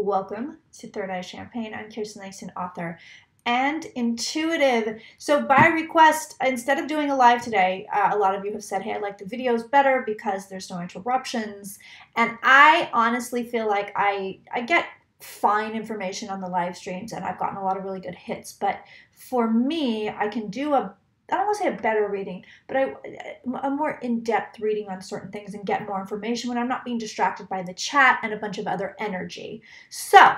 Welcome to Third Eye Champagne. I'm Kirsten, Langston, author and intuitive. So by request, instead of doing a live today, a lot of you have said, hey, I like the videos better because there's no interruptions. And I honestly feel like I get fine information on the live streams and I've gotten a lot of really good hits. But for me, I can do I don't want to say a better reading, but a more in-depth reading on certain things and get more information when I'm not being distracted by the chat and a bunch of other energy. So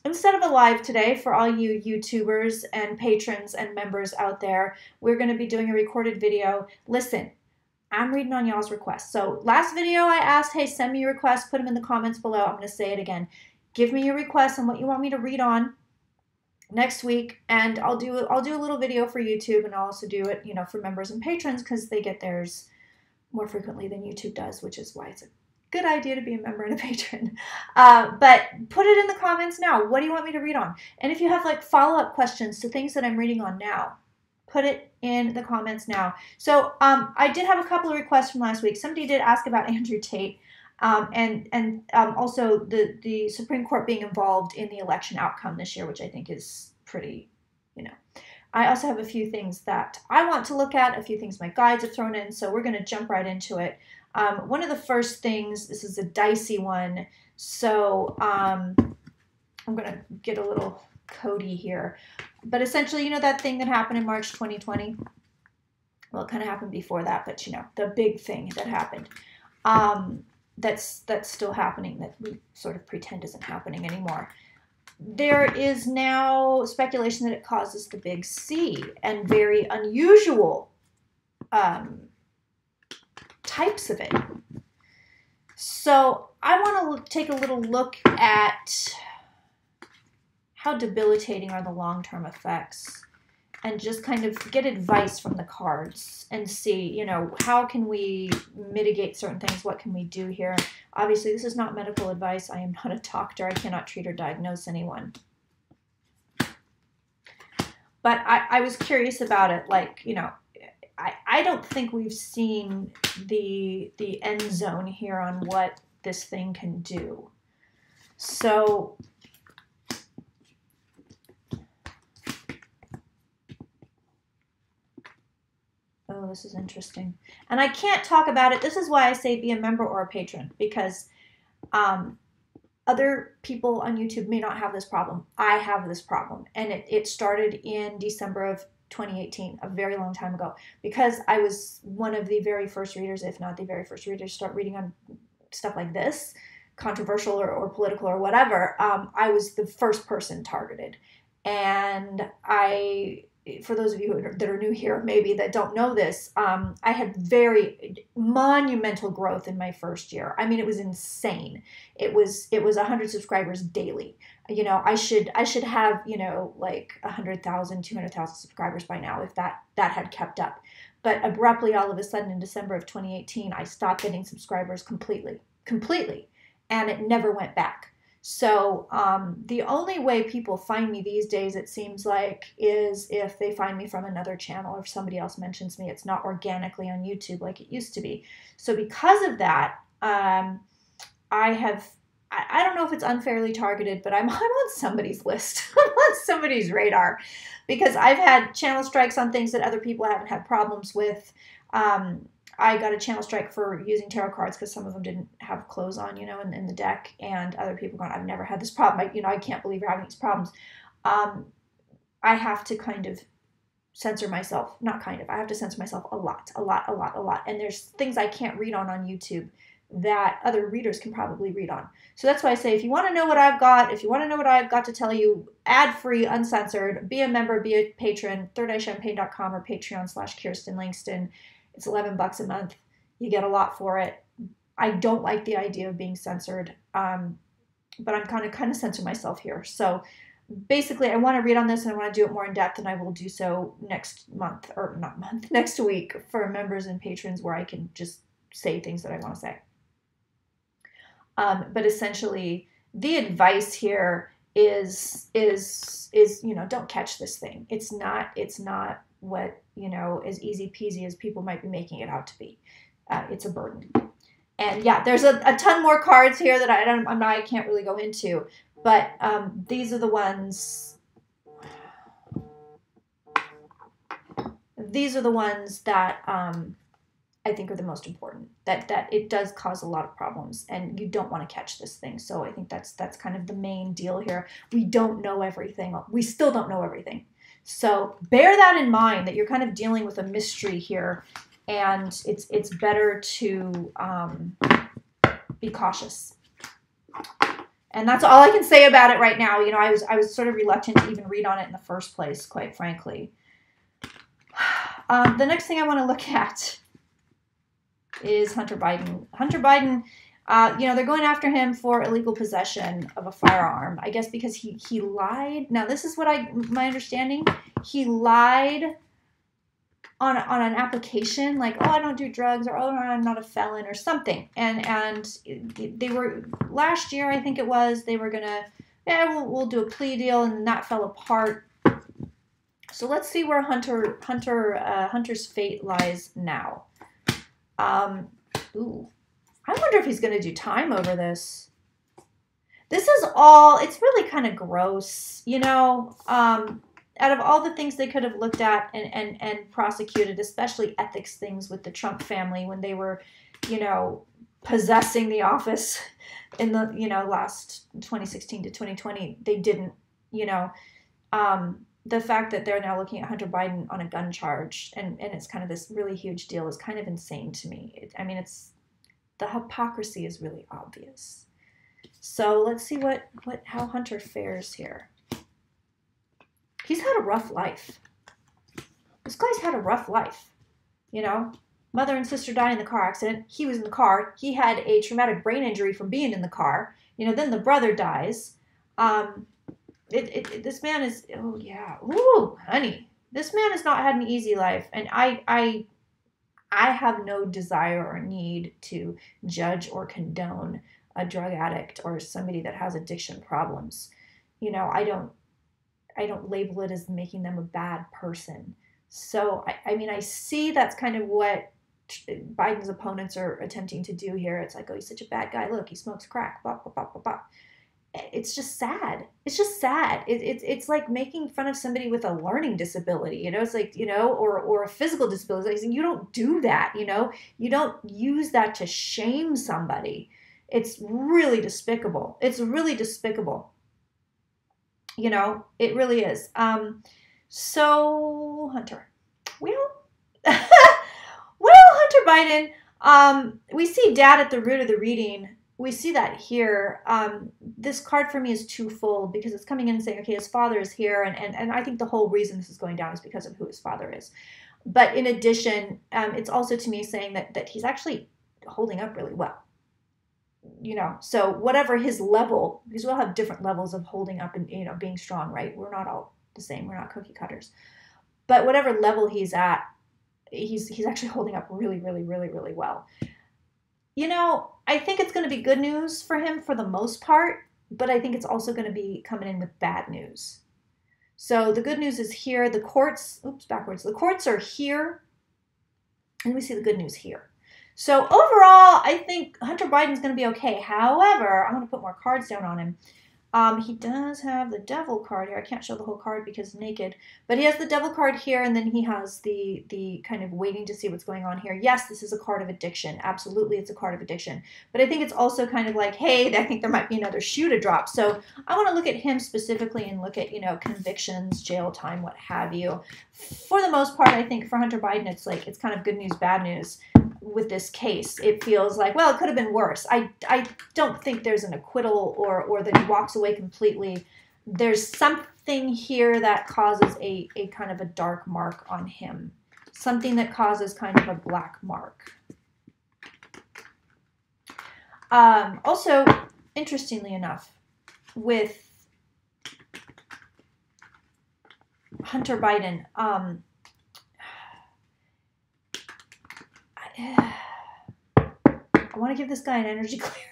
instead of a live today, for all you YouTubers and patrons and members out there, we're going to be doing a recorded video. Listen, I'm reading on y'all's requests. So last video I asked, hey, send me your requests, put them in the comments below. I'm going to say it again. Give me your requests and what you want me to read on next week, and I'll do a little video for YouTube, and I'll also do it, for members and patrons because they get theirs more frequently than YouTube does, which is why it's a good idea to be a member and a patron. But put it in the comments now. What do you want me to read on? And if you have like follow-up questions to things that I'm reading on now, put it in the comments now. So I did have a couple of requests from last week. Somebody did ask about Andrew Tate. And also the Supreme Court being involved in the election outcome this year, which I think is pretty, I also have a few things that I want to look at, a few things my guides have thrown in, so we're going to jump right into it. One of the first things, this is a dicey one, so I'm going to get a little codey here, but essentially, that thing that happened in March 2020, well, it kind of happened before that, but the big thing that happened. That's still happening, that we sort of pretend isn't happening anymore. There is now speculation that it causes the big C and very unusual types of it. So I want to take a little look at how debilitating are the long-term effects and just kind of get advice from the cards and see, how can we mitigate certain things? What can we do here? Obviously, this is not medical advice. I am not a doctor. I cannot treat or diagnose anyone. But I was curious about it. Like, I don't think we've seen the end zone here on what this thing can do. So oh, this is interesting. And I can't talk about it. This is why I say be a member or a patron, because other people on YouTube may not have this problem. I have this problem. And it started in December of 2018, a very long time ago, because I was one of the very first readers, if not the very first reader, to start reading on stuff like this, controversial or political or whatever. I was the first person targeted. And for those of you that are new here, maybe that don't know this, I had very monumental growth in my first year. I mean, it was insane. It was 100 subscribers daily. I should have, like 100,000, 200,000 subscribers by now if that had kept up. But abruptly, all of a sudden in December of 2018, I stopped getting subscribers completely. And it never went back. So the only way people find me these days, it seems like, is if they find me from another channel or if somebody else mentions me. It's not organically on YouTube like it used to be. So because of that, I don't know if it's unfairly targeted, but I'm on somebody's list. I'm on somebody's radar because I've had channel strikes on things that other people haven't had problems with. I got a channel strike for using tarot cards because some of them didn't have clothes on, in the deck, and other people going, I've never had this problem. I can't believe you're having these problems. I have to kind of censor myself. Not kind of. I have to censor myself a lot. And there's things I can't read on YouTube that other readers can probably read on. So that's why I say, if you want to know what I've got, if you want to know what I've got to tell you, ad-free, uncensored, be a member, be a patron, thirdeyechampagne.com or Patreon/Kirsten Langston. It's $11 a month. You get a lot for it. I don't like the idea of being censored, but I'm kind of censor myself here. So basically, I want to read on this and I want to do it more in depth, and I will do so next week for members and patrons, where I can just say things that I want to say. But essentially, the advice here is don't catch this thing. It's not what as easy peasy as people might be making it out to be. It's a burden. And yeah, there's a ton more cards here that I can't really go into, But these are the ones. These are the ones that I think are the most important. That it does cause a lot of problems, and you don't want to catch this thing. So I think that's kind of the main deal here. We don't know everything. We still don't know everything. So bear that in mind, that you're kind of dealing with a mystery here, and it's better to be cautious. And that's all I can say about it right now. You know, I was sort of reluctant to even read on it in the first place, quite frankly. The next thing I want to look at is Hunter Biden. Hunter Biden, you know, they're going after him for illegal possession of a firearm. I guess because he lied. Now, this is what my understanding. He lied on an application, like, oh, I don't do drugs, or oh, I'm not a felon, or something. And they were, last year, I think it was, they were gonna, yeah, we'll do a plea deal, and that fell apart. So let's see where Hunter's fate lies now. Ooh, I wonder if he's gonna do time over this. This is all, it's really kind of gross, you know. Out of all the things they could have looked at and prosecuted, especially ethics things with the Trump family when they were, you know, possessing the office in the, you know, last 2016 to 2020, they didn't, you know. The fact that they're now looking at Hunter Biden on a gun charge and it's kind of this really huge deal is kind of insane to me. I mean, the hypocrisy is really obvious. So let's see how Hunter fares here. He's had a rough life. This guy's had a rough life, you know. Mother and sister died in the car accident. He was in the car. He had a traumatic brain injury from being in the car. You know, then the brother dies. This man is, oh yeah, ooh, honey. This man has not had an easy life, and I have no desire or need to judge or condone a drug addict or somebody that has addiction problems. You know, I don't label it as making them a bad person. So, I mean, I see that's kind of what Biden's opponents are attempting to do here. It's like, oh, he's such a bad guy. Look, he smokes crack, blah, blah, blah, blah, blah. It's just sad. It's just sad. It's like making fun of somebody with a learning disability, you know, it's like, you know, or a physical disability. It's like, you don't do that, you know, you don't use that to shame somebody. It's really despicable. It's really despicable. You know, it really is. So Hunter, Hunter Biden, we see dad at the root of the reading. We see that here. This card for me is twofold because it's coming in and saying, okay, his father is here. And I think the whole reason this is going down is because of who his father is. But in addition, it's also to me saying that he's actually holding up really well. You know, so whatever his level, because we'll have different levels of holding up and, you know, being strong, right? We're not all the same. We're not cookie cutters. But whatever level he's at, he's actually holding up really, really, really, really well. You know, I think it's going to be good news for him for the most part, but I think it's also going to be coming in with bad news. So the good news is here. The courts, the courts are here, and we see the good news here. So overall, I think Hunter Biden's going to be okay. However, I'm going to put more cards down on him. He does have the devil card here. I can't show the whole card because it's naked. But he has the devil card here, and then he has the kind of waiting to see what's going on here. Yes, this is a card of addiction. Absolutely, it's a card of addiction. But I think it's also kind of like, hey, I think there might be another shoe to drop. So I want to look at him specifically and look at, you know, convictions, jail time, what have you. For the most part, I think for Hunter Biden, it's like, it's kind of good news, bad news. With this case, it feels like, well, it could have been worse. I don't think there's an acquittal or that he walks away completely. There's something here that causes a kind of a dark mark on him. Something that causes kind of a black mark. Also, interestingly enough, with Hunter Biden, I want to give this guy an energy clearing.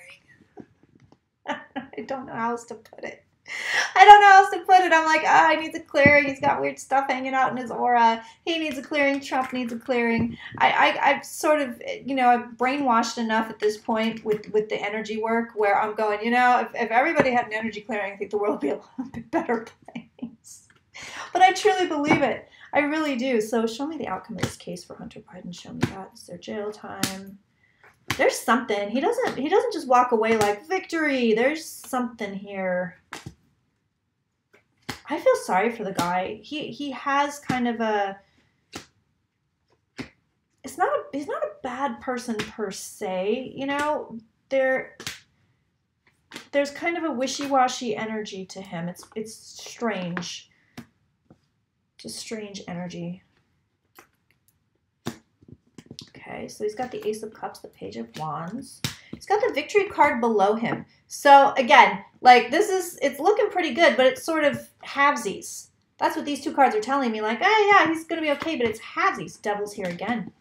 I don't know how else to put it. I don't know how else to put it. I'm like, oh, he needs a clearing. He's got weird stuff hanging out in his aura. He needs a clearing. Trump needs a clearing. I've sort of, I've brainwashed enough at this point with the energy work where I'm going, if everybody had an energy clearing, I think the world would be a little bit better place. But I truly believe it. I really do. So show me the outcome of this case for Hunter Biden. Show me that. Is there jail time? There's something. He doesn't just walk away like victory. There's something here. I feel sorry for the guy. He has kind of a he's not a bad person per se, there's kind of a wishy-washy energy to him. It's strange. It's a strange energy. Okay, so he's got the Ace of Cups, the Page of Wands. He's got the Victory card below him. So again, like it's looking pretty good, but it's sort of halvesies. That's what these two cards are telling me. Like, oh yeah, he's going to be okay, but it's halvesies. Devil's here again.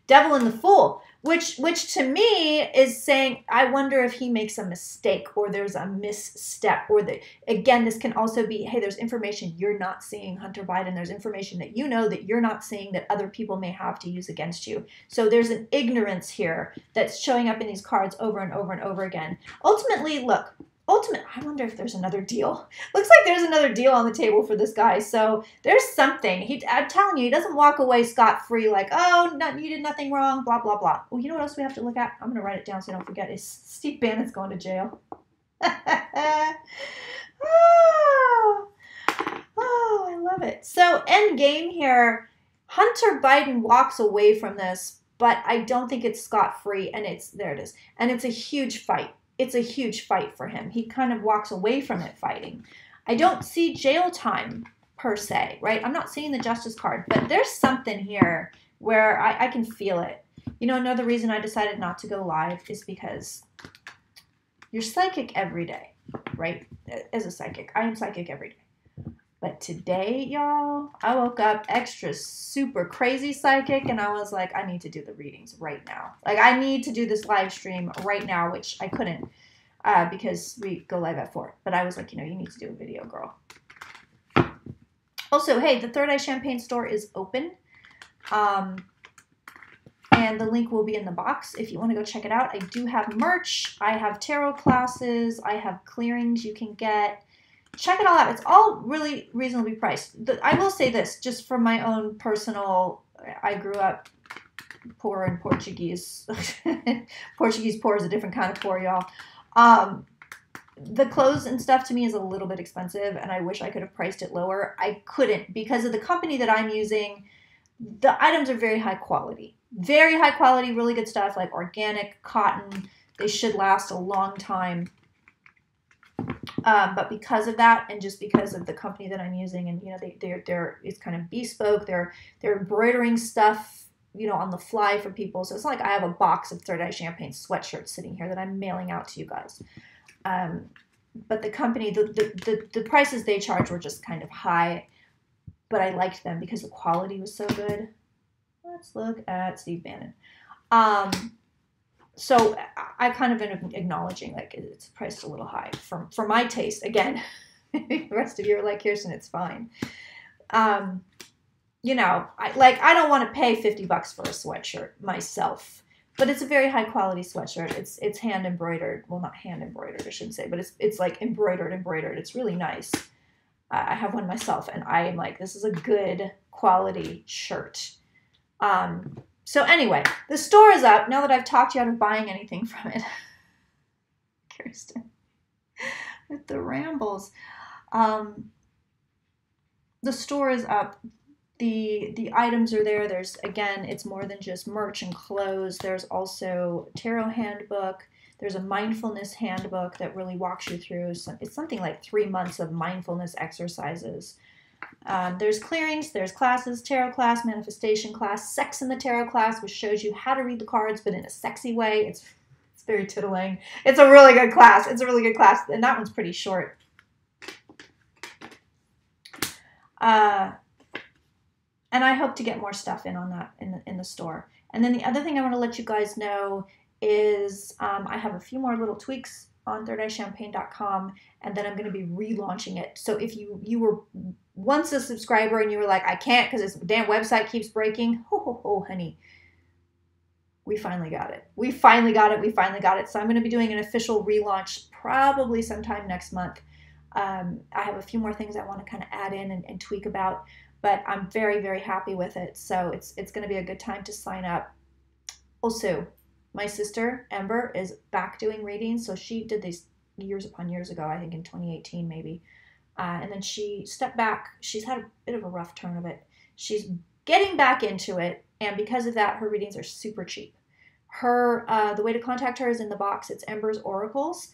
Devil and the Fool, which to me is saying, I wonder if he makes a mistake or there's a misstep, or again, this can also be, hey, there's information you're not seeing, Hunter Biden. There's information that that you're not seeing that other people may have to use against you. So there's an ignorance here that's showing up in these cards over and over and over again. Ultimately, look, I wonder if there's another deal. Looks like there's another deal on the table for this guy. So there's something. I'm telling you, he doesn't walk away scot-free like, oh, you did nothing wrong, blah, blah, blah. Oh, you know what else we have to look at? I'm going to write it down so I don't forget. Is Steve Bannon's going to jail. Oh, I love it. So end game here. Hunter Biden walks away from this, but I don't think it's scot-free. And there it is. And it's a huge fight. It's a huge fight for him. He kind of walks away from it fighting. I don't see jail time per se, right? I'm not seeing the Justice card, but there's something here where I can feel it. Another reason I decided not to go live is because you're psychic every day, right? As a psychic, I am psychic every day. But today, y'all, I woke up extra super crazy psychic, and I was like, I need to do the readings right now. Like, I need to do this live stream right now, which I couldn't because we go live at 4. But I was like, you need to do a video, girl. Also, hey, the Third Eye Champagne store is open. And the link will be in the box if you want to go check it out. I do have merch. I have tarot classes. I have clearings you can get. Check it all out. It's all really reasonably priced. I will say this, just from my own personal, I grew up poor in Portuguese. Portuguese poor is a different kind of poor, y'all. The clothes and stuff to me is a little bit expensive, and I wish I could have priced it lower. I couldn't because of the company that I'm using. The items are very high quality. Very high quality, really good stuff, like organic cotton. They should last a long time. But because of that, and just because of the company that I'm using, and they're it's kind of bespoke. They're embroidering stuff, on the fly for people. So it's not like I have a box of Third Eye Champagne sweatshirts sitting here that I'm mailing out to you guys. But the company, the prices they charge were just kind of high, but I liked them because the quality was so good. Let's look at Steve Bannon. So I kind of am acknowledging like it's priced a little high for my taste. Again, the rest of you are like, Kirsten, it's fine. I don't want to pay $50 for a sweatshirt myself, but it's a very high quality sweatshirt. It's hand embroidered. Well, not hand embroidered, I shouldn't say, but it's like embroidered. It's really nice. I have one myself, and I am like, this is a good quality shirt. So anyway, the store is up now that I've talked you out of buying anything from it. Kirsten, with the rambles. The store is up. The items are there. There's, again, it's more than just merch and clothes. There's also a tarot handbook. There's a mindfulness handbook that really walks you through. It's something like 3 months of mindfulness exercises. There's clearings, there's classes, tarot class, manifestation class, sex in the tarot class, which shows you how to read the cards, but in a sexy way. It's very titillating. It's a really good class. And that one's pretty short. And I hope to get more stuff in on that in the store. And then the other thing I want to let you guys know is I have a few more little tweaks on thirdeyechampagne.com, and then I'm going to be relaunching it. So if you were once a subscriber and you were like, I can't because this damn website keeps breaking, honey, we finally got it. We finally got it. We finally got it. So I'm going to be doing an official relaunch probably sometime next month. I have a few more things I want to kind of add in and tweak about, but I'm very, very happy with it. So it's going to be a good time to sign up. Also, my sister, Ember, is back doing readings. So she did these years upon years ago, I think in 2018 maybe. And then she stepped back. She's had a bit of a rough turn of it. She's getting back into it. And because of that, her readings are super cheap. The way to contact her is in the box. It's Ember's Oracles.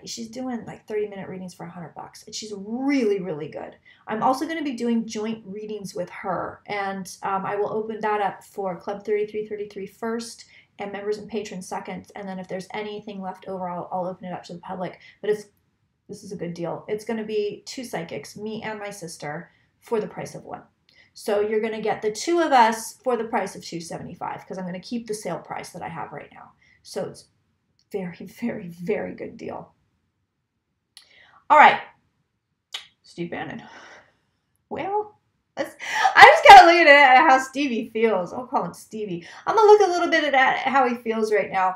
She's doing like 30-minute readings for $100, and she's really, really good. I'm also going to be doing joint readings with her, and I will open that up for Club 3333 first, and members and patrons second, and then if there's anything left over, I'll open it up to the public. But this is a good deal. It's going to be 2 psychics, me and my sister, for the price of 1. So you're going to get the 2 of us for the price of $275, because I'm going to keep the sale price that I have right now. So it's very, very, very good deal. All right, Steve Bannon. Well, I'm just kind of looking at how Stevie feels. I'll call him Stevie. I'm going to look a little bit at how he feels right now.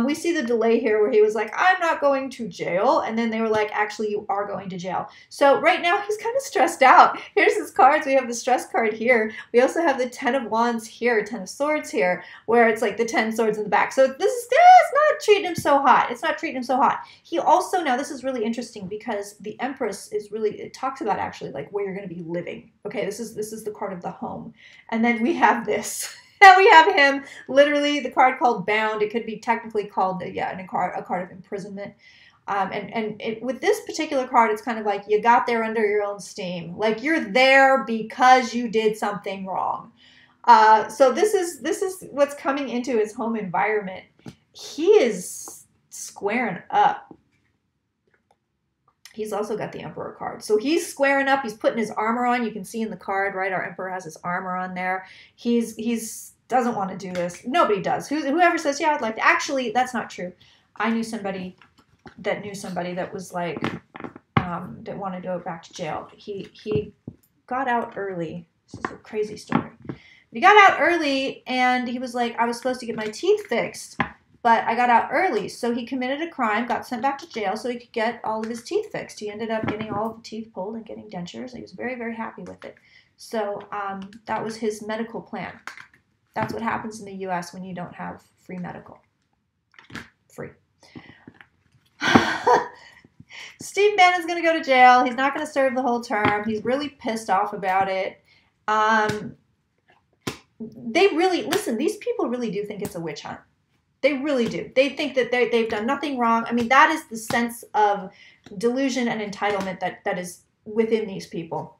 We see the delay here where he was like, I'm not going to jail. And then they were like, actually, you are going to jail. So right now, he's kind of stressed out. Here's his cards. We have the stress card here. We also have the 10 of Wands here, 10 of Swords here, where it's like the 10 swords in the back. So this is it's not treating him so hot. It's not treating him so hot. He also, now this is really interesting because the Empress is really, it talks about actually like where you're going to be living. Okay, this is the card of the home. And then we have this. Now we have him, literally the card called Bound. It could be technically called, a card of imprisonment. With this particular card, it's kind of like you got there under your own steam. Like you're there because you did something wrong. So this is what's coming into his home environment. He is squaring up. He's also got the Emperor card. So he's squaring up. He's putting his armor on. You can see in the card, right? Our Emperor has his armor on there. He's doesn't want to do this. Nobody does. Whoever says, yeah, I'd like to. Actually, that's not true. I knew somebody that was like, that wanted to go back to jail. He got out early. This is a crazy story. He got out early and he was like, I was supposed to get my teeth fixed, but I got out early. So he committed a crime, got sent back to jail so he could get all of his teeth fixed. He ended up getting all of the teeth pulled and getting dentures. He was very, very happy with it. So that was his medical plan. That's what happens in the U.S. when you don't have free medical. Free. Steve Bannon's going to go to jail. He's not going to serve the whole term. He's really pissed off about it. They really, listen, these people really do think it's a witch hunt. They really do. They think that they've done nothing wrong. I mean, that is the sense of delusion and entitlement that is within these people.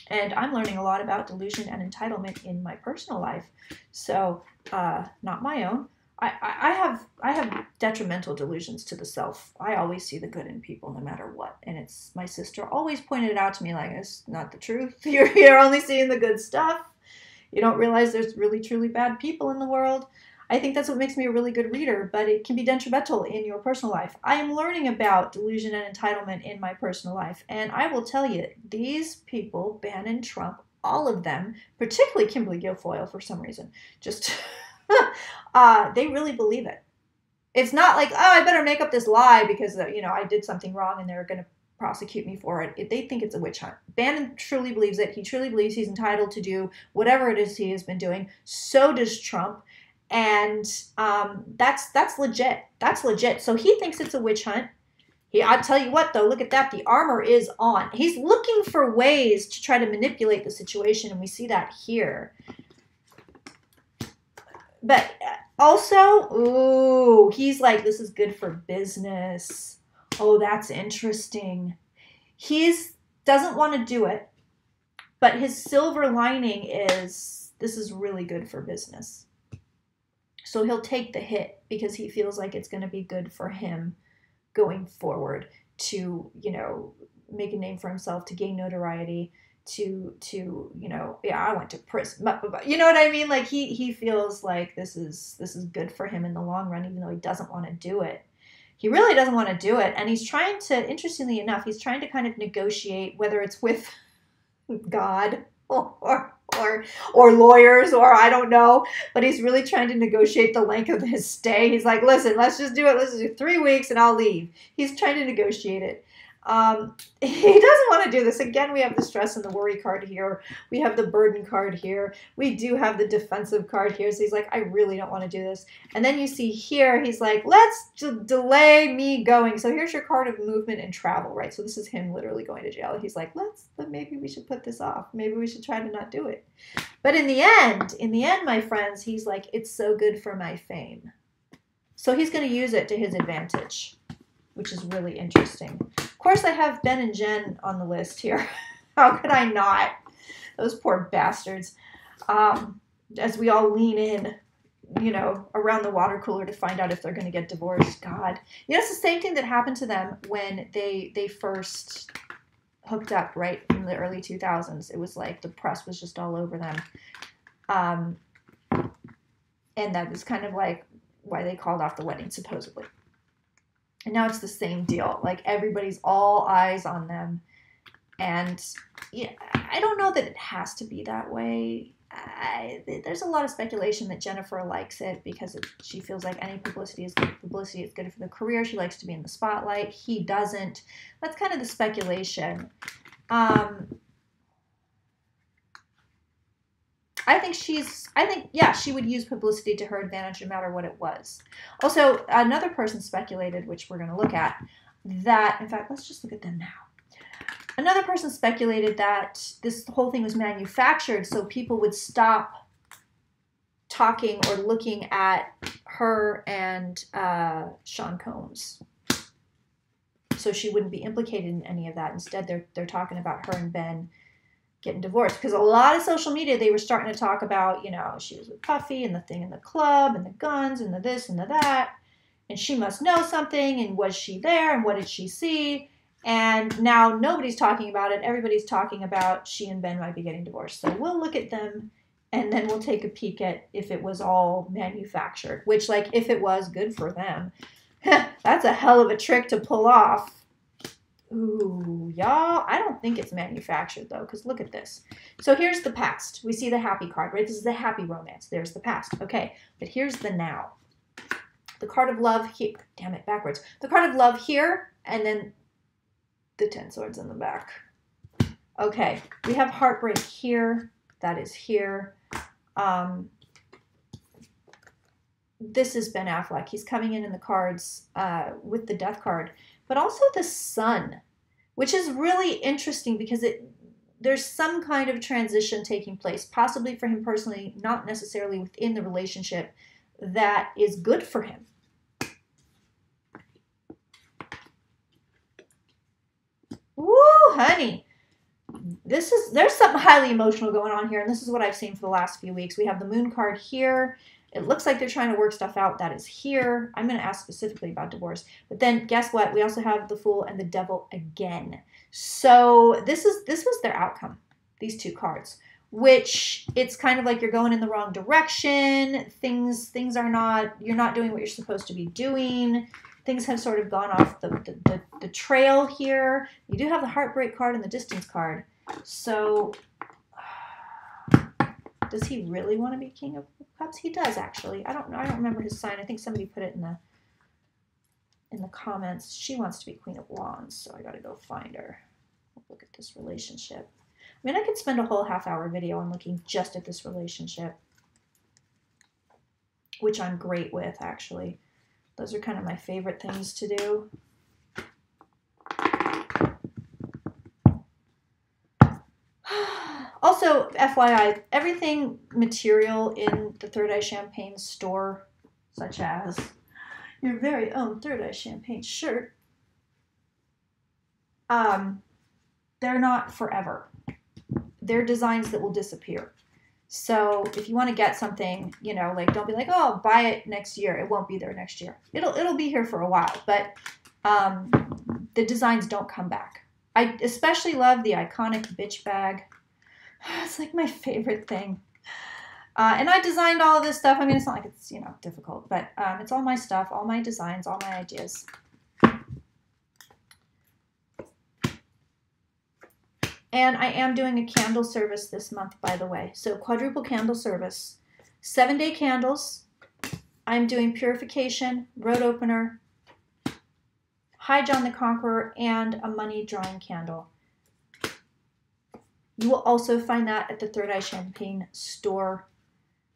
And I'm learning a lot about delusion and entitlement in my personal life. So, not my own. I have detrimental delusions to the self. I always see the good in people no matter what. And it's my sister always pointed it out to me like, it's not the truth. You're only seeing the good stuff. You don't realize there's really, truly bad people in the world. I think that's what makes me a really good reader, but it can be detrimental in your personal life. I am learning about delusion and entitlement in my personal life, and I will tell you, these people, Bannon, Trump, all of them, particularly Kimberly Guilfoyle for some reason, just, they really believe it. It's not like, oh, I better make up this lie because, I did something wrong and they're going to prosecute me for it. They think it's a witch hunt. Bannon truly believes it. He truly believes he's entitled to do whatever it is he has been doing. So does Trump. And that's legit. That's legit. So he thinks it's a witch hunt. I'll tell you what, though, look at that. The armor is on. He's looking for ways to try to manipulate the situation, and we see that here. But also, ooh, he's like, this is good for business. Oh, that's interesting. Doesn't want to do it, but his silver lining is this is really good for business. So he'll take the hit because he feels like it's going to be good for him going forward to, make a name for himself, to gain notoriety, to I went to prison. You know what I mean? Like he feels like this is good for him in the long run, even though he doesn't want to do it. He really doesn't want to do it. And he's trying to, interestingly enough, he's trying to kind of negotiate, whether it's with God or lawyers, or I don't know, but he's really trying to negotiate the length of his stay. He's like, listen, let's just do it. Let's do 3 weeks and I'll leave. He's trying to negotiate it. He doesn't want to do this. Again, we have the stress and the worry card here. We have the burden card here. We do have the defensive card here. So he's like, I really don't want to do this. And then you see here, he's like, let's delay me going. So here's your card of movement and travel, right? So this is him literally going to jail. He's like, but maybe we should put this off. Maybe we should try to not do it. But in the end, my friends, he's like, it's so good for my fame. So he's going to use it to his advantage, which is really interesting. Of course, I have Ben and Jen on the list here. How could I not? Those poor bastards. As we all lean in, around the water cooler to find out if they're going to get divorced. God. It's the same thing that happened to them when they first hooked up, right, in the early 2000s. It was like the press was just all over them. And that is kind of like why they called off the wedding, supposedly. And now it's the same deal. Like, everybody's all eyes on them. And yeah, I don't know that it has to be that way. There's a lot of speculation that Jennifer likes it because she feels like any publicity is good publicity. It's good for the career. She likes to be in the spotlight. He doesn't. That's kind of the speculation. I think she would use publicity to her advantage no matter what it was. Also, another person speculated, which we're going to look at, that, in fact, let's just look at them now. Another person speculated that this whole thing was manufactured so people would stop talking or looking at her and Sean Combs. So she wouldn't be implicated in any of that. Instead, they're talking about her and Ben getting divorced, because a lot of social media, they were starting to talk about, she was with Puffy and the thing in the club and the guns and the this and the that, and she must know something, and was she there, and what did she see? And now nobody's talking about it. Everybody's talking about she and Ben might be getting divorced. So we'll look at them, and then we'll take a peek at if it was all manufactured, which, like, if it was, good for them. That's a hell of a trick to pull off. Ooh, y'all, I don't think it's manufactured, though, because look at this. So here's the past. We see the happy card, right? This is the happy romance. There's the past. Okay, but here's the now. The card of love here. Damn it, backwards. The card of love here, and then the 10 swords in the back. Okay, we have heartbreak here. That is here. This is Ben Affleck. He's coming in the cards with the death card. But also the sun, which is really interesting because there's some kind of transition taking place, possibly for him personally, not necessarily within the relationship, that is good for him. Woo, honey. There's something highly emotional going on here, and this is what I've seen for the last few weeks. We have the moon card here. It looks like they're trying to work stuff out. That is here. I'm going to ask specifically about divorce. But then guess what? We also have the Fool and the Devil again. So this was their outcome, these two cards, which it's kind of like you're going in the wrong direction. Things are not, you're not doing what you're supposed to be doing. Things have sort of gone off the trail here. You do have the heartbreak card and the distance card. So does he really want to be King of Cups? He does, actually. I don't know. I don't remember his sign. I think somebody put it in the comments. She wants to be Queen of Wands, so I got to go find her. Look at this relationship. I mean, I could spend a whole half-hour video on looking just at this relationship, which I'm great with, actually. Those are kind of my favorite things to do. Also, FYI, everything material in the Third Eye Champagne store, such as your very own Third Eye Champagne shirt, they're not forever. They're designs that will disappear. So if you want to get something, like, don't be like, oh, I'll buy it next year. It won't be there next year. It'll be here for a while, but the designs don't come back. I especially love the iconic bitch bag. It's like my favorite thing. And I designed all of this stuff. I mean, it's not like it's, difficult, but it's all my stuff, all my designs, all my ideas. And I am doing a candle service this month, by the way. So quadruple candle service, 7-day candles. I'm doing purification, road opener, High John the Conqueror, and a money drawing candle. You will also find that at the Third Eye Champagne store.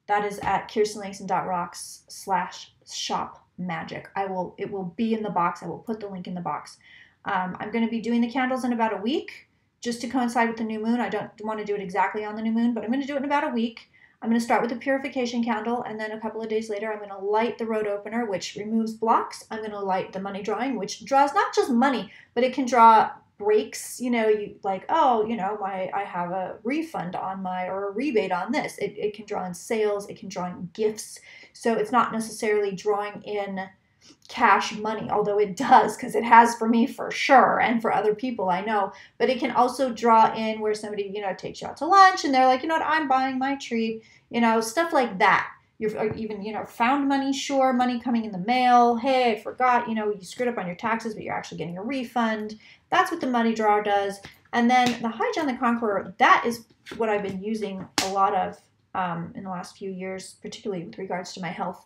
That is at kirstenlangston.rocks/shop magic. It will be in the box. I will put the link in the box. I'm going to be doing the candles in about a week, just to coincide with the new moon. I don't want to do it exactly on the new moon, but I'm going to do it in about a week. I'm going to start with the purification candle, and then a couple of days later, I'm going to light the road opener, which removes blocks. I'm going to light the money drawing, which draws not just money, but it can draw breaks. You know, you like, oh, you know, I have a refund on or a rebate on this. It can draw in sales. It can draw in gifts. So it's not necessarily drawing in cash money, although it does, because it has for me for sure, and for other people I know. But it can also draw in where somebody, you know, takes you out to lunch and they're like, you know what, I'm buying my treat, you know, stuff like that. You're even, you know, found money, sure, money coming in the mail. Hey, I forgot, you know, you screwed up on your taxes, but you're actually getting a refund. That's what the money drawer does. And then the High John the Conqueror, that is what I've been using a lot of in the last few years, particularly with regards to my health.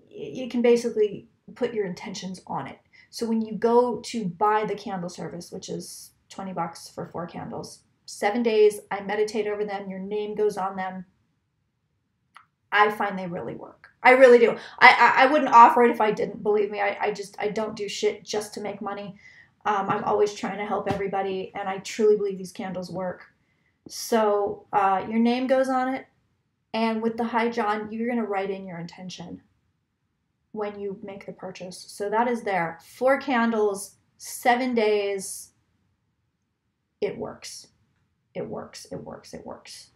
You can basically put your intentions on it. So when you go to buy the candle service, which is $20 for 4 candles, 7 days, I meditate over them, your name goes on them. I find they really work. I really do. I wouldn't offer it if I didn't, believe me. I don't do shit just to make money. I'm always trying to help everybody, and I truly believe these candles work. So your name goes on it, and with the High John, you're going to write in your intention when you make the purchase. So that is there. 4 candles, 7 days. It works. It works. It works. It works.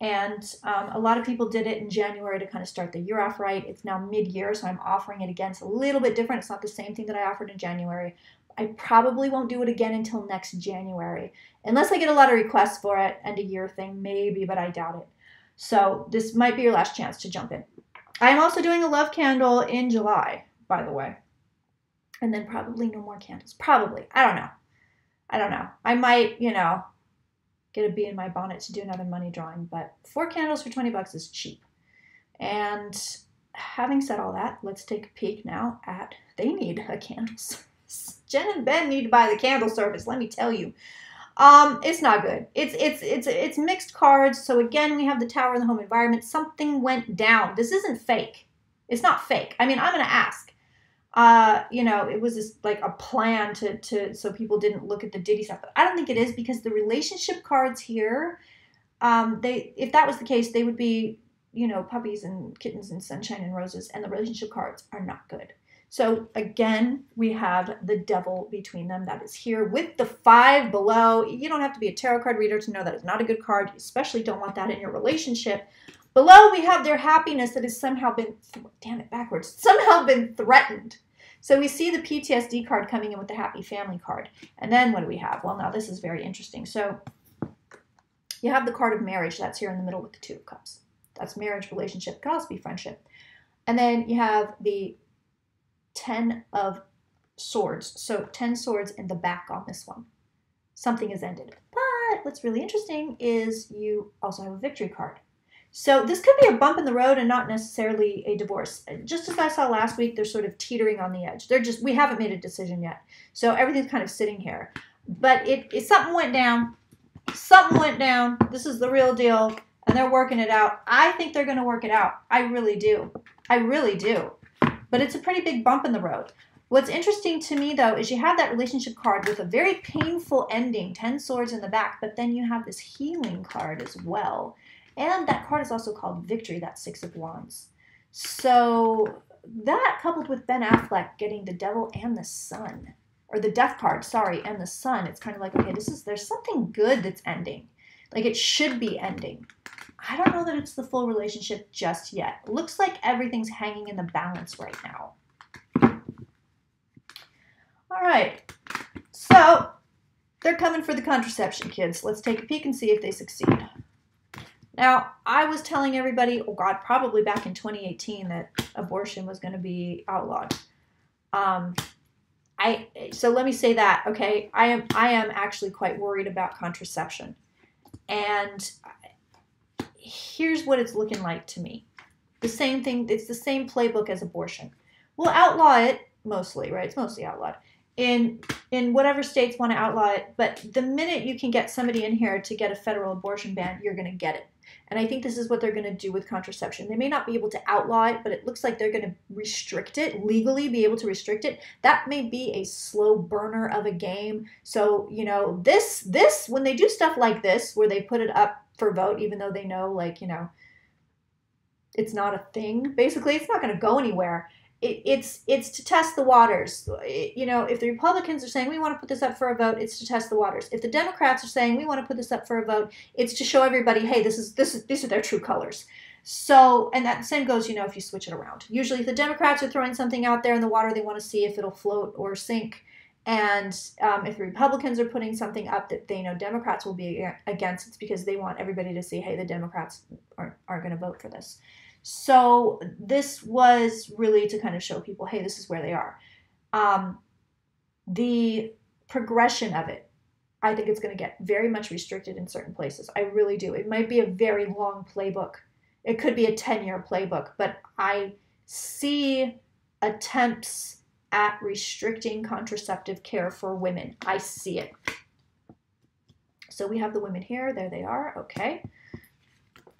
And a lot of people did it in January to kind of start the year off right. It's now mid-year, so I'm offering it again. It's a little bit different. It's not the same thing that I offered in January. I probably won't do it again until next January, unless I get a lot of requests for it, and a year thing maybe, but I doubt it. So this might be your last chance to jump in. I'm also doing a love candle in July, by the way. And then probably no more candles. Probably. I don't know. I don't know. I might, you know, get a bee in my bonnet to do another money drawing, but 4 candles for $20 is cheap. And having said all that, let's take a peek now at, they need a candle service. Jen and Ben need to buy the candle service, let me tell you. It's not good. It's mixed cards. So again, we have the Tower in the home environment. Something went down. This isn't fake. It's not fake. I mean, I'm going to ask. You know, it was just like a plan so people didn't look at the Diddy stuff. But I don't think it is, because the relationship cards here, if that was the case, they would be, you know, puppies and kittens and sunshine and roses, and the relationship cards are not good. So again, we have the devil between them. That is here with the 5 below. You don't have to be a tarot card reader to know that it's not a good card. You especially don't want that in your relationship. Below, we have their happiness that has somehow been, damn it, backwards, somehow been threatened. So we see the PTSD card coming in with the happy family card. And then what do we have? Well, now this is very interesting. So you have the card of marriage. That's here in the middle with the 2 of Cups. That's marriage, relationship. It can also be friendship. And then you have the 10 of Swords. So 10 swords in the back on this one. Something is ended. But what's really interesting is you also have a victory card. So this could be a bump in the road and not necessarily a divorce. Just as I saw last week, they're sort of teetering on the edge. We haven't made a decision yet. So everything's kind of sitting here. But something went down. Something went down. This is the real deal. And they're working it out. I think they're going to work it out. I really do. I really do. But it's a pretty big bump in the road. What's interesting to me, though, is you have that relationship card with a very painful ending, 10 swords in the back, but then you have this healing card as well. And that card is also called Victory, that 6 of Wands. So that, coupled with Ben Affleck getting the Devil and the Sun, or the Death card, sorry, and the Sun, it's kind of like, okay, there's something good that's ending. Like, it should be ending. I don't know that it's the full relationship just yet. It looks like everything's hanging in the balance right now. All right. So they're coming for the contraception, kids. Let's take a peek and see if they succeed. Now, I was telling everybody, oh God, probably back in 2018 that abortion was going to be outlawed. So let me say that, okay? I am actually quite worried about contraception. And here's what it's looking like to me. The same thing, it's the same playbook as abortion. We'll outlaw it mostly, right? It's mostly outlawed in whatever states want to outlaw it. But the minute you can get somebody in here to get a federal abortion ban, you're going to get it. And I think this is what they're going to do with contraception. They may not be able to outlaw it, but it looks like they're going to restrict it, legally be able to restrict it. That may be a slow burner of a game. So, you know, this when they do stuff like this, where they put it up for vote, even though they know, like, you know, it's not a thing. Basically, it's not going to go anywhere. It's to test the waters. You know, if the Republicans are saying we want to put this up for a vote, it's to test the waters. If the Democrats are saying we want to put this up for a vote, it's to show everybody, hey, these are their true colors. So, and that same goes, you know, if you switch it around. Usually, if the Democrats are throwing something out there in the water, they want to see if it'll float or sink. And if the Republicans are putting something up that they know Democrats will be against, it's because they want everybody to see, hey, the Democrats aren't going to vote for this. So this was really to kind of show people, hey, this is where they are. The progression of it, I think it's going to get very much restricted in certain places. I really do. It might be a very long playbook. It could be a 10-year playbook, but I see attempts at restricting contraceptive care for women. I see it. So we have the women here. There they are. Okay.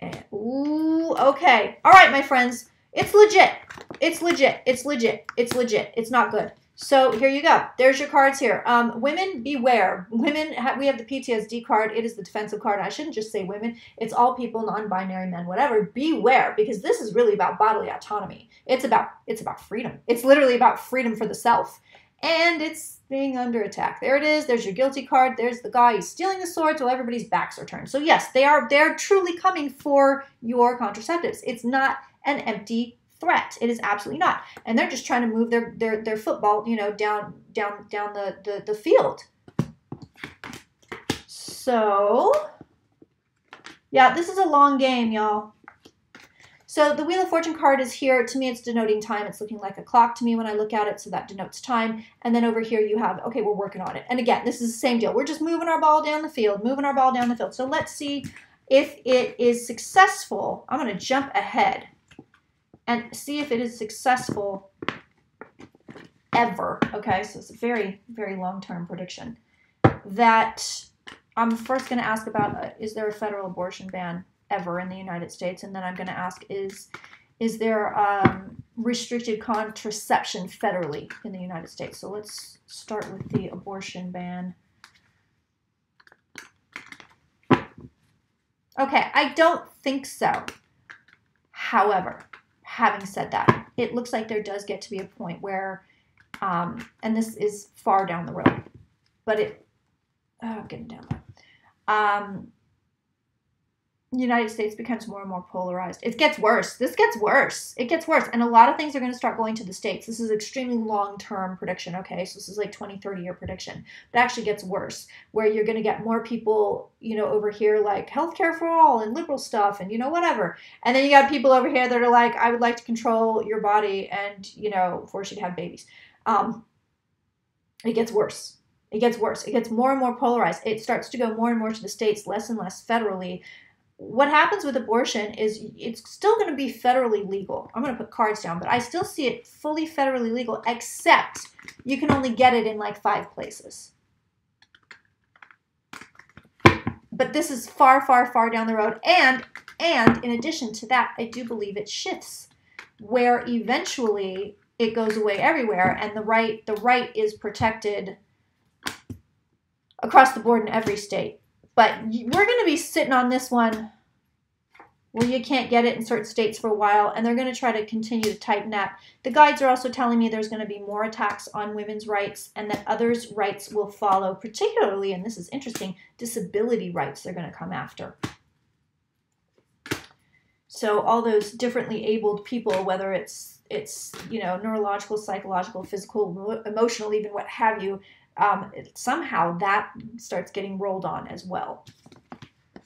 And, ooh, okay. All right, my friends. It's legit. It's legit. It's legit. It's legit. It's not good. So here you go. There's your cards here. Women, beware. Women, we have the PTSD card. It is the defensive card. I shouldn't just say women. It's all people, non-binary men, whatever. Beware, because this is really about bodily autonomy. It's about freedom. It's literally about freedom for the self. And it's being under attack. There it is. There's your guilty card. There's the guy. He's stealing the sword till everybody's backs are turned. So yes, they're truly coming for your contraceptives. It's not an empty threat. It is absolutely not. And they're just trying to move their football, you know, down the field. So yeah, this is a long game, y'all. So the Wheel of Fortune card is here. To me, it's denoting time. It's looking like a clock to me when I look at it, so that denotes time. And then over here you have, okay, we're working on it. And again, this is the same deal. We're just moving our ball down the field, moving our ball down the field. So let's see if it is successful. I'm going to jump ahead and see if it is successful ever. Okay, so it's a very, very long-term prediction. That I'm first going to ask about, is there a federal abortion ban ever in the United States? And then I'm going to ask, is there restricted contraception federally in the United States? So let's start with the abortion ban. Okay, I don't think so. However, having said that, it looks like there does get to be a point where, and this is far down the road, but I'm getting down there. United States becomes more and more polarized. It gets worse. This gets worse. It gets worse. And a lot of things are going to start going to the states. This is extremely long-term prediction, okay? So this is like 20, 30-year prediction. But it actually gets worse, where you're going to get more people, you know, over here like healthcare for all and liberal stuff and, you know, whatever. And then you got people over here that are like, I would like to control your body and, you know, force you to have babies. It gets worse. It gets worse. It gets more and more polarized. It starts to go more and more to the states, less and less federally. What happens with abortion is it's still going to be federally legal. I'm going to put cards down, but I still see it fully federally legal, except you can only get it in like 5 places. But this is far, far, far down the road. And in addition to that, I do believe it shifts, where eventually it goes away everywhere, and the right is protected across the board in every state. But we're going to be sitting on this one where you can't get it in certain states for a while, and they're going to try to continue to tighten that. The guides are also telling me there's going to be more attacks on women's rights and that others' rights will follow, particularly, and this is interesting, disability rights they're going to come after. So all those differently abled people, whether it's you know, neurological, psychological, physical, emotional, even what have you, somehow that starts getting rolled on as well.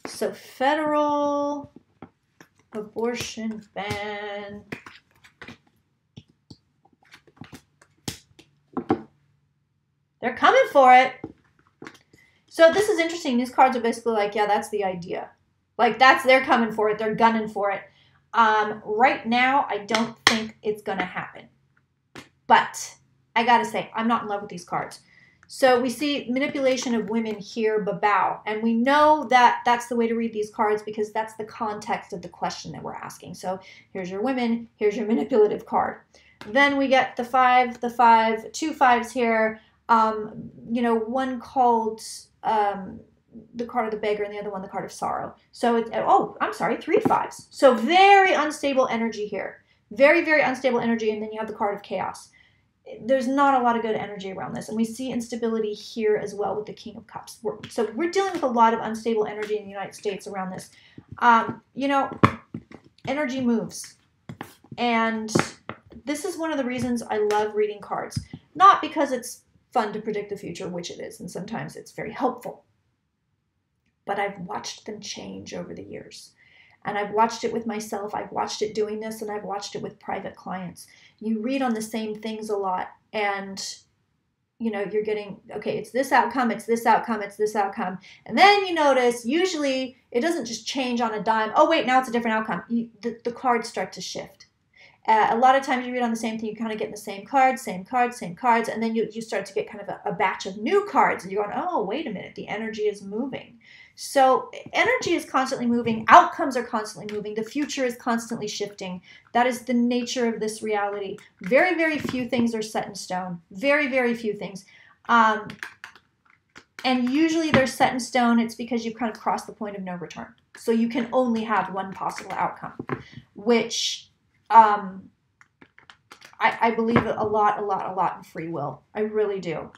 So federal abortion ban. They're coming for it. So this is interesting. These cards are basically like, yeah, that's the idea. Like they're coming for it. They're gunning for it. Right now, I don't think it's going to happen. But I got to say, I'm not in love with these cards. So we see manipulation of women here, babao. And we know that that's the way to read these cards because that's the context of the question that we're asking. So here's your women, here's your manipulative card. Then we get the five, two fives here. One called the card of the beggar and the other one the card of sorrow. So it's, oh, I'm sorry, 3 5s. So very unstable energy here. Very, very unstable energy. And then you have the card of chaos. There's not a lot of good energy around this. And we see instability here as well with the King of Cups. So we're dealing with a lot of unstable energy in the United States around this. Energy moves. And this is one of the reasons I love reading cards. Not because it's fun to predict the future, which it is, and sometimes it's very helpful. But I've watched them change over the years. And I've watched it with myself. I've watched it doing this, and I've watched it with private clients. You read on the same things a lot, and you're getting, okay, it's this outcome, it's this outcome, it's this outcome. And then you notice, usually, it doesn't just change on a dime. Oh, wait, now it's a different outcome. The cards start to shift. A lot of times you read on the same thing, you kind of get the same cards, same cards, and then you start to get kind of a batch of new cards, and you're going, oh, wait a minute, the energy is moving. So energy is constantly moving, outcomes are constantly moving, the future is constantly shifting. That is the nature of this reality. Very, very few things are set in stone. Very, very few things. And usually they're set in stone, it's because you've kind of crossed the point of no return. So you can only have one possible outcome, which I believe a lot in free will. I really do.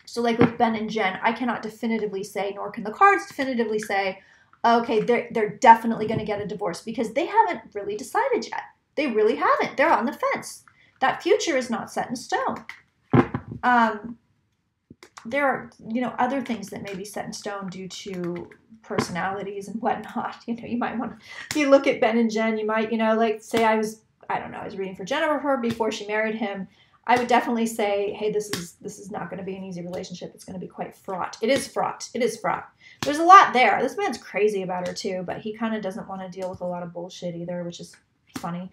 So like with Ben and Jen, I cannot definitively say, nor can the cards definitively say, okay, they're definitely going to get a divorce because they haven't really decided yet. They really haven't. They're on the fence. That future is not set in stone. There are, other things that may be set in stone due to personalities and whatnot. You might want to, if you look at Ben and Jen, you might, like say I was reading for Jennifer before she married him. I would definitely say, hey, this is not going to be an easy relationship. It's going to be quite fraught. It is fraught. It is fraught. There's a lot there. This man's crazy about her too, but he kind of doesn't want to deal with a lot of bullshit either, which is funny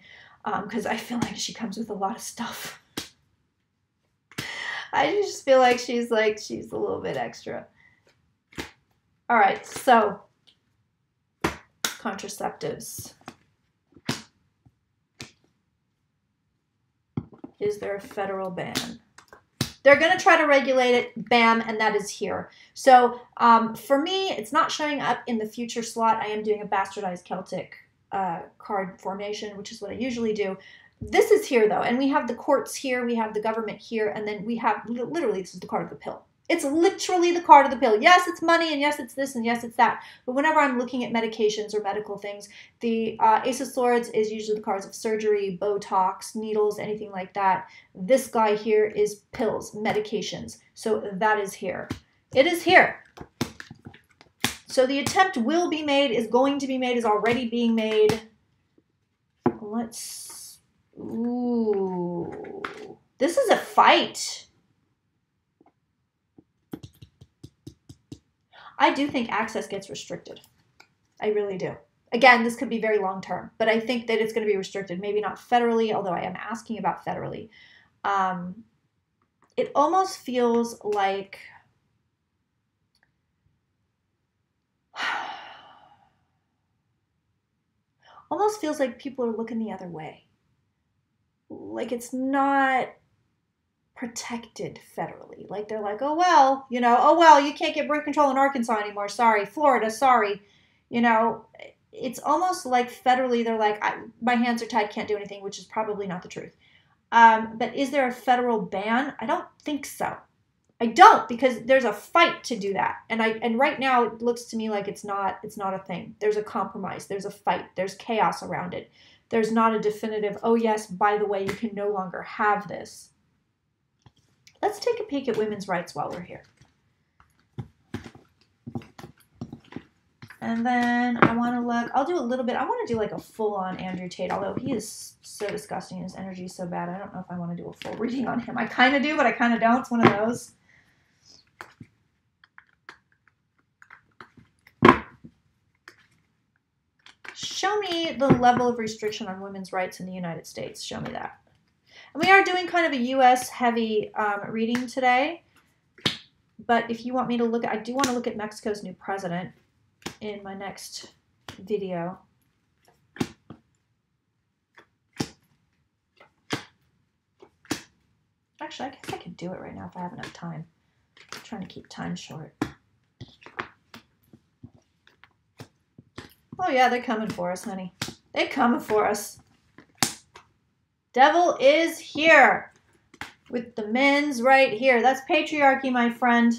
because I feel like she comes with a lot of stuff. I just feel like she's a little bit extra. All right, so contraceptives. Is there a federal ban? They're going to try to regulate it, bam, and that is here. So for me, it's not showing up in the future slot. I am doing a bastardized Celtic card formation, which is what I usually do. This is here, though, and we have the courts here, we have the government here, and then we have, literally, this is the card of the pill. It's literally the card of the pill. Yes, it's money, and yes, it's this, and yes, it's that. But whenever I'm looking at medications or medical things, the Ace of Swords is usually the cards of surgery, Botox, needles, anything like that. This guy here is pills, medications. So that is here. It is here. So the attempt will be made, is going to be made, is already being made. Let's... Ooh. This is a fight. I do think access gets restricted. I really do. Again, this could be very long term, but I think that it's going to be restricted. Maybe not federally, although I am asking about federally. It almost feels like... almost feels like people are looking the other way. Like it's not protected federally. Like they're like, oh well, you can't get birth control in Arkansas anymore. Sorry. Florida, sorry. It's almost like federally they're like, my hands are tied, can't do anything, which is probably not the truth. But is there a federal ban? I don't think so. I don't, because there's a fight to do that. And right now it looks to me like it's not a thing. There's a compromise. There's a fight. There's chaos around it. There's not a definitive, oh yes, by the way, you can no longer have this. Let's take a peek at women's rights while we're here. And then I want to look, I'll do a little bit, I want to do like a full-on Andrew Tate, although he is so disgusting and his energy is so bad. I don't know if I want to do a full reading on him. I kind of do, but I kind of don't. It's one of those. Show me the level of restriction on women's rights in the United States. Show me that. And we are doing kind of a U.S. heavy reading today. But if you want me to look at, I do want to look at Mexico's new president in my next video. Actually, I guess I could do it right now if I have enough time. I'm trying to keep time short. Oh yeah, they're coming for us, honey. They're coming for us. Devil is here. With the men's right here. That's patriarchy, my friend.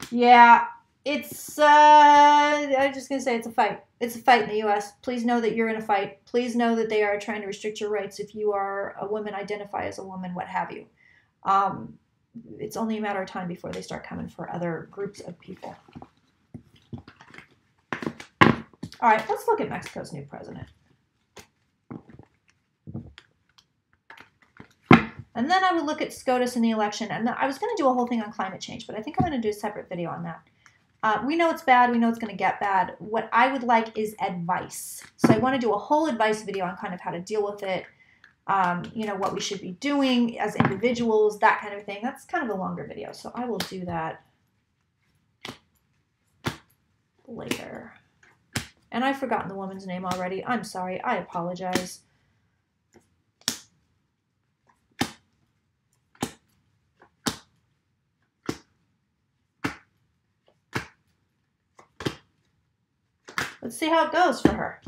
Yeah, it's, I'm just going to say it's a fight. It's a fight in the U.S. Please know that you're in a fight. Please know that they are trying to restrict your rights if you are a woman, identify as a woman, what have you. It's only a matter of time before they start coming for other groups of people. All right, let's look at Mexico's new president. And then I would look at SCOTUS in the election. And I was going to do a whole thing on climate change, but I think I'm going to do a separate video on that. We know it's bad. We know it's going to get bad. What I would like is advice. So I want to do a whole advice video on kind of how to deal with it, you know, what we should be doing as individuals, that kind of thing. That's kind of a longer video, so I will do that later. And I've forgotten the woman's name already. I'm sorry. I apologize. Let's see how it goes for her.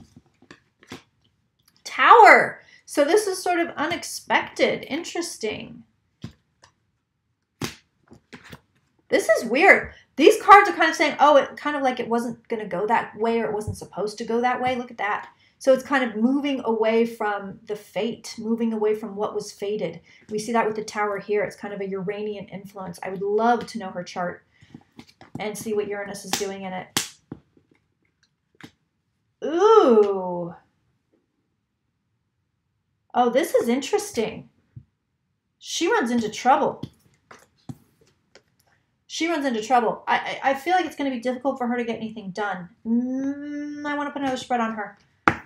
Tower. So this is sort of unexpected. Interesting. This is weird. These cards are kind of saying, oh, it kind of like it wasn't going to go that way or it wasn't supposed to go that way. Look at that. So it's kind of moving away from the fate, moving away from what was fated. We see that with the Tower here. It's kind of a Uranian influence. I would love to know her chart and see what Uranus is doing in it. Ooh. Oh, this is interesting. She runs into trouble. She runs into trouble. I feel like it's going to be difficult for her to get anything done. I want to put another spread on her.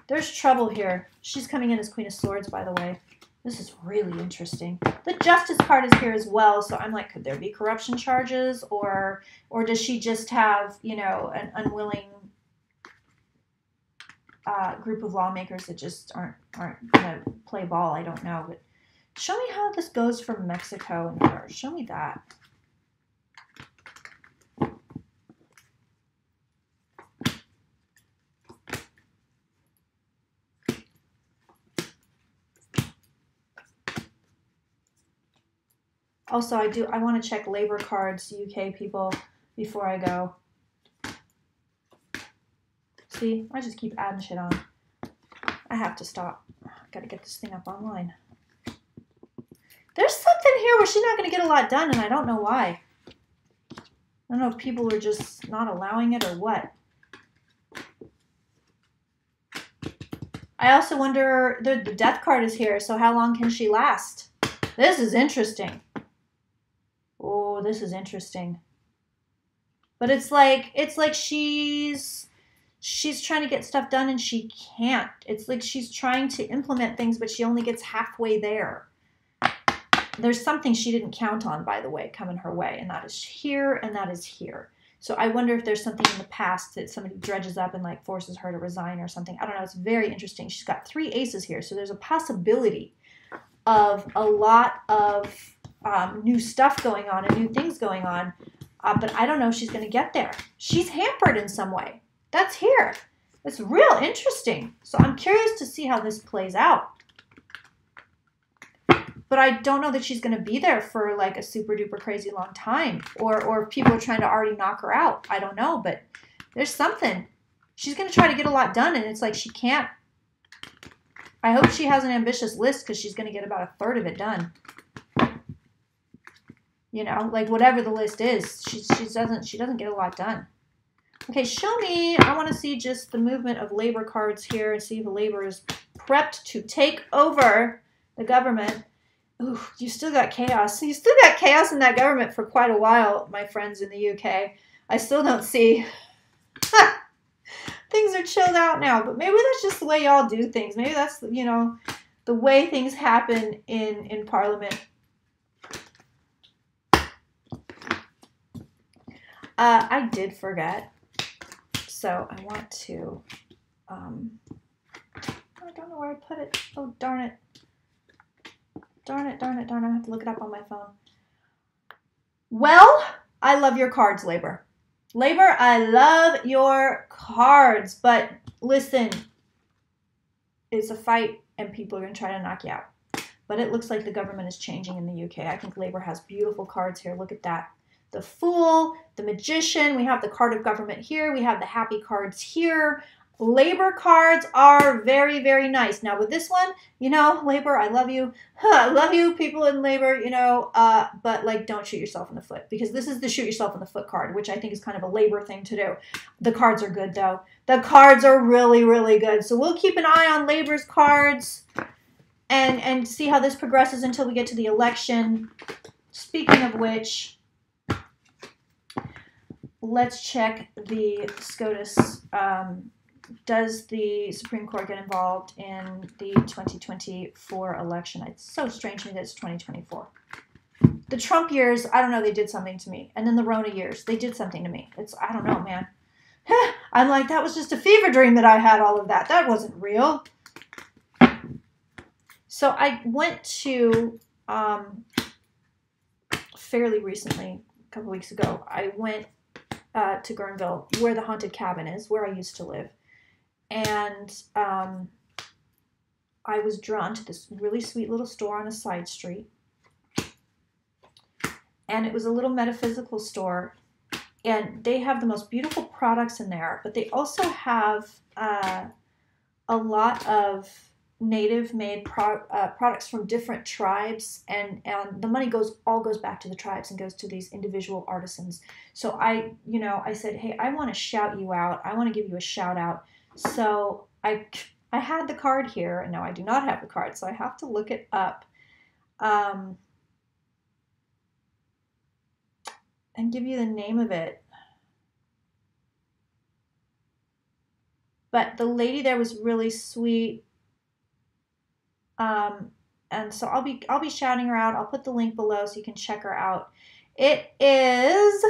There's trouble here. She's coming in as Queen of Swords, by the way. This is really interesting. The Justice card is here as well, so I'm like, could there be corruption charges? Or does she just have, you know, an unwilling group of lawmakers that just aren't gonna play ball? I don't know, but show me how this goes for Mexico and her. Show me that. Also, I want to check labor cards, UK people, before I go. See, I just keep adding shit on. I have to stop. I gotta get this thing up online. There's something here where she's not gonna get a lot done, and I don't know why. I don't know if people are just not allowing it or what. I also wonder, the Death card is here, so how long can she last? This is interesting. Oh, this is interesting. But it's like she's trying to get stuff done and she can't. It's like she's trying to implement things, but she only gets halfway there. There's something she didn't count on, by the way, coming her way, and that is here and that is here. So I wonder if there's something in the past that somebody dredges up and like forces her to resign or something. I don't know. It's very interesting. She's got 3 aces here, so there's a possibility of a lot of new stuff going on and new things going on, but I don't know if she's going to get there. She's hampered in some way. That's here. It's real interesting. So I'm curious to see how this plays out. But I don't know that she's going to be there for like a super duper crazy long time, or if people are trying to already knock her out. I don't know, but there's something. She's going to try to get a lot done, and it's like she can't. I hope she has an ambitious list because she's going to get about 1/3 of it done. You know, like whatever the list is, she doesn't get a lot done. Okay, show me. I want to see just the movement of labor cards here and see if labor is prepped to take over the government. Ooh, you still got chaos. You still got chaos in that government for quite a while, my friends in the UK. I still don't see. Things are chilled out now, but maybe that's just the way y'all do things. Maybe that's, you know, the way things happen in Parliament. I did forget, so I want to, I don't know where I put it. Oh, darn it. Darn it, darn it, darn it. I have to look it up on my phone. Well, I love your cards, Labor. Labor, I love your cards, but listen, it's a fight and people are going to try to knock you out. But it looks like the government is changing in the UK. I think Labor has beautiful cards here. Look at that. The Fool, the Magician. We have the card of government here. We have the happy cards here. Labor cards are very, very nice. Now with this one, you know, Labor, I love you. I love you, people in Labor, you know, but like don't shoot yourself in the foot, because this is the shoot yourself in the foot card, which I think is kind of a Labor thing to do. The cards are good though. The cards are really, really good. So we'll keep an eye on Labor's cards and see how this progresses until we get to the election. Speaking of which, let's check the SCOTUS. Does the Supreme Court get involved in the 2024 election? It's so strange to me that it's 2024. The Trump years, I don't know, they did something to me. And then the Rona years, they did something to me. I don't know, man. I'm like, that was just a fever dream that I had all of that. That wasn't real. So I went to, fairly recently, a couple weeks ago, I went to Guerneville, where the haunted cabin is, where I used to live. And I was drawn to this really sweet little store on a side street. And it was a little metaphysical store. And they have the most beautiful products in there. But they also have a lot of native-made products from different tribes. And the money all goes back to the tribes and goes to these individual artisans. So I said, hey, I want to shout you out. I want to give you a shout out. So I had the card here, and now I do not have the card, so I have to look it up and give you the name of it. But the lady there was really sweet, and so I'll be shouting her out. I'll put the link below so you can check her out. It is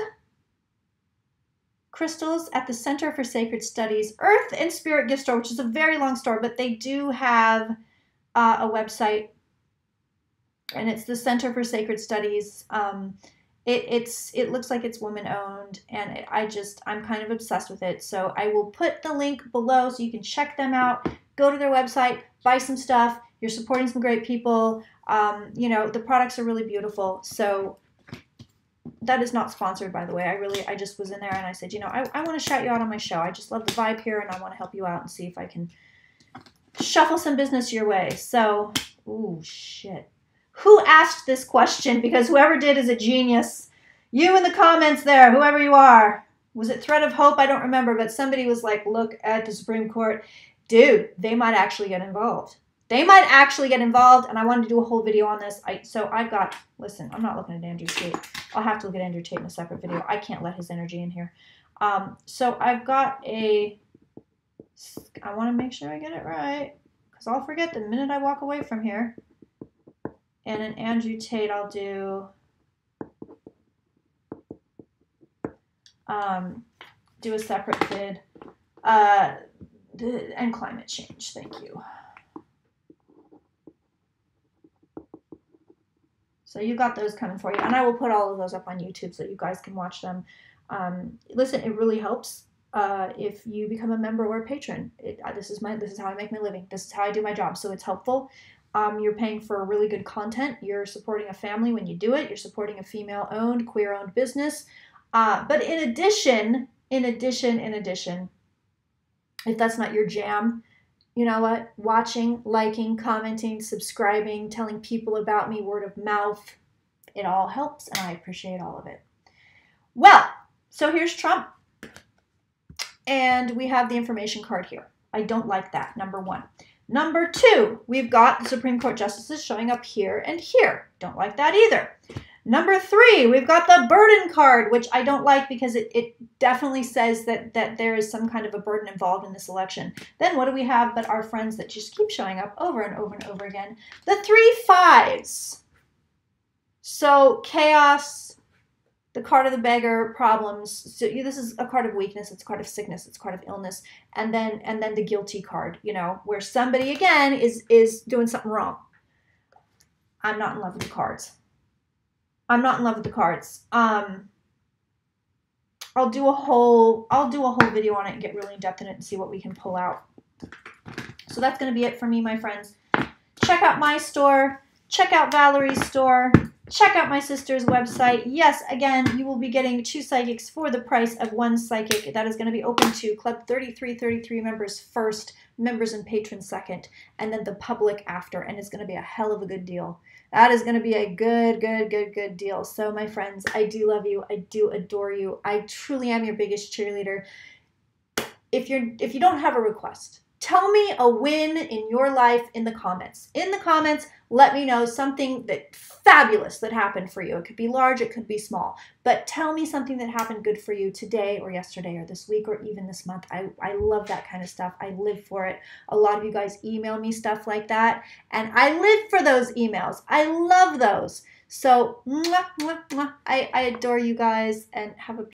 Crystals at the Center for Sacred Studies, Earth and Spirit Gift Store, which is a very long store, but they do have a website, and it's the Center for Sacred Studies. It looks like it's woman owned, and I'm kind of obsessed with it. So I will put the link below so you can check them out. Go to their website, buy some stuff. You're supporting some great people. You know, the products are really beautiful. So that is not sponsored, by the way. I just was in there and I said, you know, I want to shout you out on my show. I just love the vibe here and I want to help you out and see if I can shuffle some business your way. So, ooh, shit. Who asked this question? Because whoever did is a genius. You in the comments there, whoever you are. Was it Thread of Hope? I don't remember, but somebody was like, look at the Supreme Court. Dude, they might actually get involved. They might actually get involved, and I wanted to do a whole video on this. Listen, I'm not looking at Andrew Tate. I'll have to look at Andrew Tate in a separate video. I can't let his energy in here. So I've got I want to make sure I get it right, because I'll forget the minute I walk away from here. And in Andrew Tate, I'll do a separate vid. And climate change, thank you. So you got those coming for you. And I will put all of those up on YouTube so you guys can watch them. Listen, it really helps if you become a member or a patron. This is how I make my living. This is how I do my job. So it's helpful. You're paying for really good content. You're supporting a family when you do it. You're supporting a female-owned, queer-owned business. But in addition, if that's not your jam, you know what? Watching, liking, commenting, subscribing, telling people about me, word of mouth, it all helps, and I appreciate all of it. Well, so here's Trump. And we have the information card here. I don't like that, number 1. Number 2, we've got the Supreme Court justices showing up here and here. Don't like that either. Number 3, we've got the burden card, which I don't like because it definitely says that there is some kind of a burden involved in this election. Then what do we have but our friends that just keep showing up over and over and over again? The 3 5s. So chaos, the card of the beggar, problems. So this is a card of weakness. It's a card of sickness. It's a card of illness. And then the guilty card, you know, where somebody again is doing something wrong. I'm not in love with the cards. I'm not in love with the cards. I'll do a whole video on it and get really in depth in it and see what we can pull out. So that's going to be it for me, my friends. Check out my store. Check out Valerie's store. Check out my sister's website. Yes, again, you will be getting 2 psychics for the price of 1 psychic. That is going to be open to Club 3333 members first, members and patrons second, and then the public after. And it's going to be a hell of a good deal. That is going to be a good deal. So, my friends, I do love you. I do adore you. I truly am your biggest cheerleader. If you don't have a request, tell me a win in your life in the comments. In the comments, let me know something that fabulous that happened for you. It could be large, it could be small, but tell me something that happened good for you today or yesterday or this week or even this month. I love that kind of stuff. I live for it. A lot of you guys email me stuff like that, and I live for those emails. I love those. So, mwah, mwah, mwah. I adore you guys, and have a